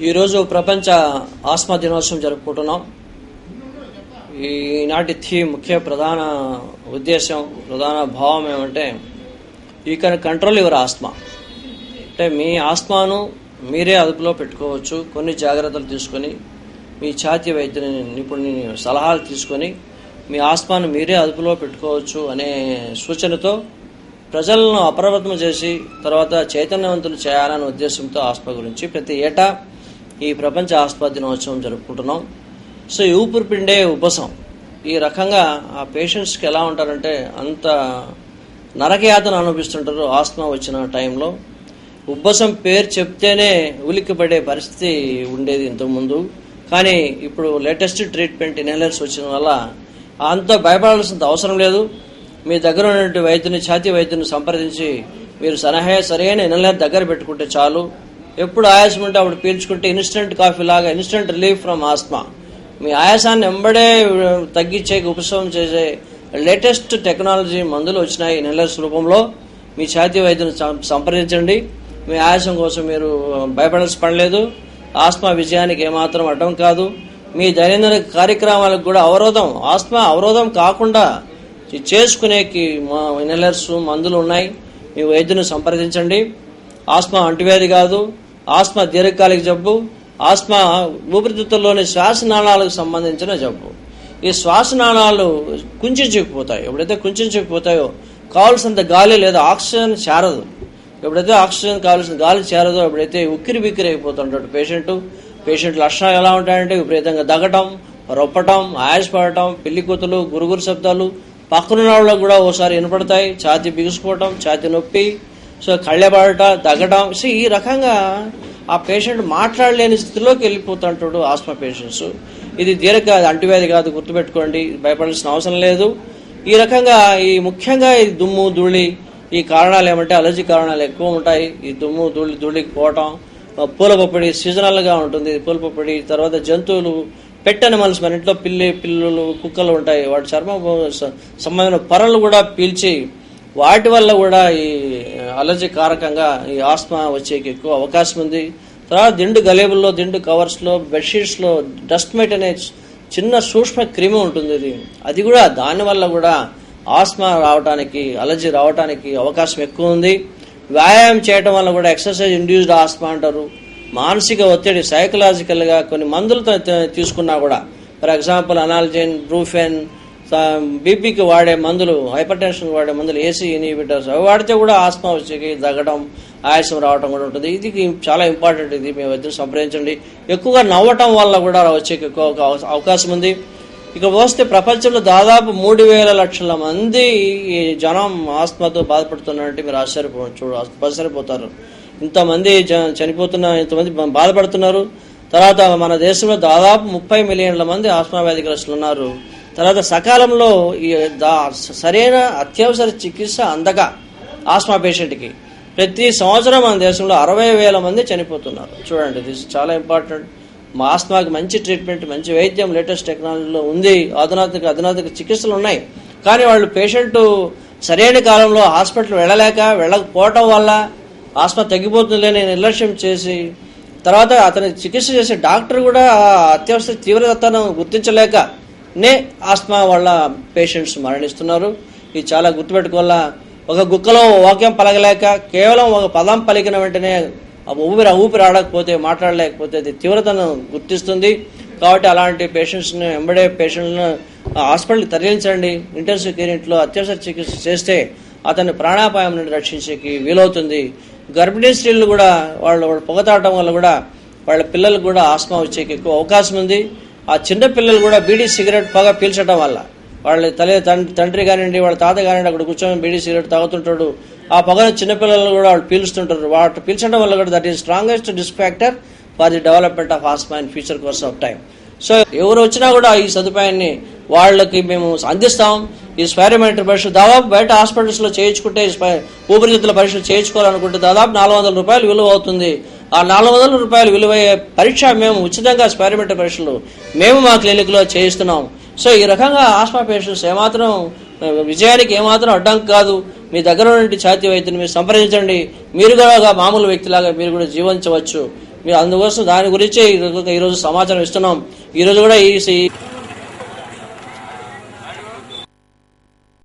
ఈరోజు ప్రపంచ ఆస్మా దినోత్సవం జరుపుకుంటున్నాం. ఈనాటి థీమ్ ప్రధాన ఉద్దేశం, ప్రధాన భావం ఏమంటే you can control your asthma. అంటే మీ ఆస్మాను మీరే అదుపులో పెట్టుకోవచ్చు. కొన్ని జాగ్రత్తలు తీసుకొని మీ ఛాతీ వైద్యుని నిపుణుని సలహాలు తీసుకొని మీ ఆస్మాను మీరే అదుపులో పెట్టుకోవచ్చు అనే సూచనతో ప్రజలను అప్రమత్తం చేసి తర్వాత చైతన్యవంతులు చేయాలనే ఉద్దేశంతో ఆస్మా గురించి ప్రతి ఏటా ఈ ప్రపంచ ఆస్మా దినోత్సవం జరుపుకుంటున్నాం. సో ఊపిరిపిండే ఉబ్బసం ఈ రకంగా ఆ పేషెంట్స్కి ఎలా ఉంటారంటే అంత నరకయాతన అనుభవిస్తుంటారు. ఆస్మా వచ్చిన టైంలో ఉబ్బసం పేరు చెప్తేనే ఉలిక్కిపడే పరిస్థితి ఉండేది ఇంతకుముందు. కానీ ఇప్పుడు లేటెస్ట్ ట్రీట్మెంట్ ఇన్హేలర్స్ వచ్చిన వల్ల అంత భయపడాల్సిన అవసరం లేదు. మీ దగ్గర ఉన్నటువంటి వైద్యుని, ఛాతీ వైద్యుని సంప్రదించి మీరు సరైన ఇన్హేలర్ దగ్గర పెట్టుకుంటే చాలు. ఎప్పుడు ఆయాసం ఉంటే అప్పుడు పీల్చుకుంటే ఇన్స్టెంట్ కాఫీ లాగా ఇన్స్టెంట్ రిలీఫ్ ఫ్రమ్ ఆస్మా. మీ ఆయాసాన్ని ఎంబడే తగ్గించే ఉపశమనం చేసే లేటెస్ట్ టెక్నాలజీ మందులు వచ్చినాయి ఇన్హేలర్స్ రూపంలో. మీ ఛాతీ వైద్యుని సంప్రదించండి. మీ ఆయాసం కోసం మీరు భయపడాల్సిన పని లేదు. ఆస్మా విజయానికి ఏమాత్రం అడ్డం కాదు. మీ దైనందిన కార్యక్రమాలకు కూడా ఆస్మా అవరోధం కాకుండా చేసుకునేకి ఇన్హేలర్స్ మందులు ఉన్నాయి. మీ వైద్యుని సంప్రదించండి. ఆస్మా అంటువ్యాధి కాదు, ఆస్మా దీర్ఘకాలిక జబ్బు. ఆస్మా ఊపిరితిత్తుల్లోని శ్వాసనాళాలకు సంబంధించిన జబ్బు. ఈ శ్వాసనాళాలు కుంచుకుపోతాయి. ఎప్పుడైతే కుంచుకుపోతాయో కావాల్సినంత గాలి లేదా ఆక్సిజన్ చేరదు. ఎప్పుడైతే ఆక్సిజన్ కావాల్సిన గాలి చేరదో అప్పుడైతే ఉక్కిరి బిక్కిరి అయిపోతుంటాడు పేషెంట్ లక్షణాలు ఎలా ఉంటాయంటే విపరీతంగా దగ్గటం, రొప్పటం, ఆయాసపడటం, పెళ్లికూతులు, గురుగురు శబ్దాలు పక్కనున్న వాళ్ళకు కూడా ఓసారి వినపడతాయి. ఛాతీ బిగుసుకోవటం, ఛాతీ నొప్పి, సో కళ్ళెబడట, దగ్గటం. సో ఈ రకంగా ఆ పేషెంట్ మాట్లాడలేని స్థితిలోకి వెళ్ళిపోతుంటాడు ఆస్మా పేషెంట్స్. ఇది అంటువ్యాధి కాదు, గుర్తుపెట్టుకోండి. భయపడాల్సిన అవసరం లేదు. ఈ రకంగా ముఖ్యంగా ఈ దుమ్ము, ధూళి ఈ కారణాలు ఏమంటే అలర్జీ కారణాలు ఎక్కువ ఉంటాయి. ఈ దుమ్ము, ధూళికి పోవటం, పూల పప్పడి సీజనల్ గా ఉంటుంది. పూల పప్పడి తర్వాత జంతువులు, పెట్ అనిమల్స్, మన ఇంట్లో పిల్లులు, కుక్కలు ఉంటాయి. వాటి చర్మం సంబంధించిన పొరలు కూడా పీల్చి వాటి వల్ల కూడా ఈ అలర్జీ కారకంగా ఈ ఆస్మా వచ్చేకి ఎక్కువ అవకాశం ఉంది. తర్వాత దిండు గలేబుల్లో, దిండు కవర్స్ లో, బెడ్షీట్స్ లో డస్ట్ మైట్ అనే చిన్న సూక్ష్మ క్రిమి ఉంటుంది. అది కూడా దానివల్ల కూడా ఆస్మా రావడానికి, అలర్జీ రావడానికి అవకాశం ఎక్కువ ఉంది. వ్యాయామం చేయడం వల్ల కూడా ఎక్సర్సైజ్ ఇండ్యూస్డ్ ఆస్మా అంటారు. మానసిక ఒత్తిడి సైకలాజికల్ గా కొన్ని మందులతో తీసుకున్నా కూడా, ఫర్ ఎగ్జాంపుల్ అనాల్జెన్, బ్రూఫెన్, బీపీకి వాడే మందులు, హైపర్ టెన్షన్ వాడే మందులు, ఏసీ ఇన్హిబిటర్స్ అవి వాడితే కూడా ఆస్మా వచ్చేకి దగ్గడం, ఆయాసం రావడం కూడా ఉంటుంది. ఇది చాలా ఇంపార్టెంట్. ఇది మీ వైద్యులు సంప్రదించండి. ఎక్కువగా నవ్వటం వల్ల కూడా వచ్చేకి ఎక్కువ అవకాశం ఉంది. ఇక వస్తే ప్రపంచంలో దాదాపు 3,000 లక్షల మంది ఈ జనం ఆస్మాతో బాధపడుతున్నారంటే మీరు ఆశ్చర్యపోతారు. ఇంతమంది ఇంతమంది బాధపడుతున్నారు. తర్వాత మన దేశంలో దాదాపు 30 మిలియన్ల మంది ఆస్మా వ్యాధిగ్రస్తులు ఉన్నారు. తర్వాత సకాలంలో సరైన అత్యవసర చికిత్స అందక ఆస్మా పేషెంట్కి ప్రతి సంవత్సరం మన దేశంలో 60,000 మంది చనిపోతున్నారు. చూడండి, ఇది చాలా ఇంపార్టెంట్. మా ఆస్మాకి మంచి ట్రీట్మెంట్, మంచి వైద్యం లేటెస్ట్ టెక్నాలజీలో ఉంది. అధునాతన చికిత్సలు ఉన్నాయి. కానీ వాళ్ళు పేషెంట్ సరైన కాలంలో హాస్పిటల్ వెళ్ళకపోవటం వల్ల ఆస్మా తగ్గిపోతుందిలే నేను నిర్లక్ష్యం చేసి తర్వాత అతని చికిత్స చేసే డాక్టర్ కూడా అత్యవసర తీవ్రతను గుర్తించలేకనే ఆస్మా వాళ్ళ పేషెంట్స్ మరణిస్తున్నారు. ఇది చాలా గుర్తుపెట్టుకోవాలా. ఒక గుక్కలో వాక్యం పలకలేక కేవలం ఒక పదం పలికిన వెంటనే ఊపిరి ఆడకపోతే మాట్లాడలేకపోతే అది తీవ్రతను గుర్తిస్తుంది. కాబట్టి అలాంటి పేషెంట్స్ని వెంబడే పేషెంట్లను హాస్పిటల్కి తరలించండి. ఇంటెన్సివ్ కేర్ యూనిట్లో అత్యవసర చికిత్స చేస్తే అతన్ని ప్రాణాపాయం నుండి రక్షించేకి వీలవుతుంది. గర్భిణీ స్త్రీలు కూడా వాళ్ళు పొగ తాగడం వల్ల కూడా వాళ్ళ పిల్లలకు కూడా ఆస్మా వచ్చేకి ఎక్కువ అవకాశం ఉంది. ఆ చిన్న పిల్లలు కూడా బీడీ సిగరెట్ పొగ పీల్చడం వల్ల వాళ్ళ తండ్రి కానివ్వండి వాళ్ళ తాత కానివ్వండి అక్కడ కూర్చొని బీడీ సిగరెట్ తాగుతుంటాడు. ఆ పొగను చిన్నపిల్లలు కూడా వాళ్ళు పీలుస్తుంటారు. వాటి పీల్చడం వల్ల కూడా that is strongest risk factor for the development of asthma in future course of time. So ఎవరు వచ్చినా కూడా ఈ సదుపాయాన్ని వాళ్ళకి మేము అందిస్తాం. ఈ స్పైరోమెట్రీ పరీక్షలు దాదాపు బయట హాస్పిటల్స్ లో చేయించుకుంటే ఊపిరితిత్తుల పరీక్షలు చేయించుకోవాలనుకుంటే దాదాపు 400 రూపాయలు విలువ అవుతుంది. ఆ 400 రూపాయలు విలువయ్యే పరీక్ష మేము ఉచితంగా స్పైరోమెట్రీ పరీక్షలు మేము మా క్లినిక్ లో చేయిస్తున్నాం. సో ఈ రకంగా ఆస్మా పేషెంట్స్ ఏమాత్రం విజయానికి ఏమాత్రం అడ్డంకి కాదు. మీ దగ్గర ఉన్నటువంటి ఛాతీ వైద్యుని మీరు సంప్రదించండి. మీరు కూడా మామూలు వ్యక్తిలాగా మీరు కూడా జీవించవచ్చు. మీరు అందుకోసం దాని గురించి ఈరోజు సమాచారం ఇస్తున్నాం. ఈరోజు కూడా ఈ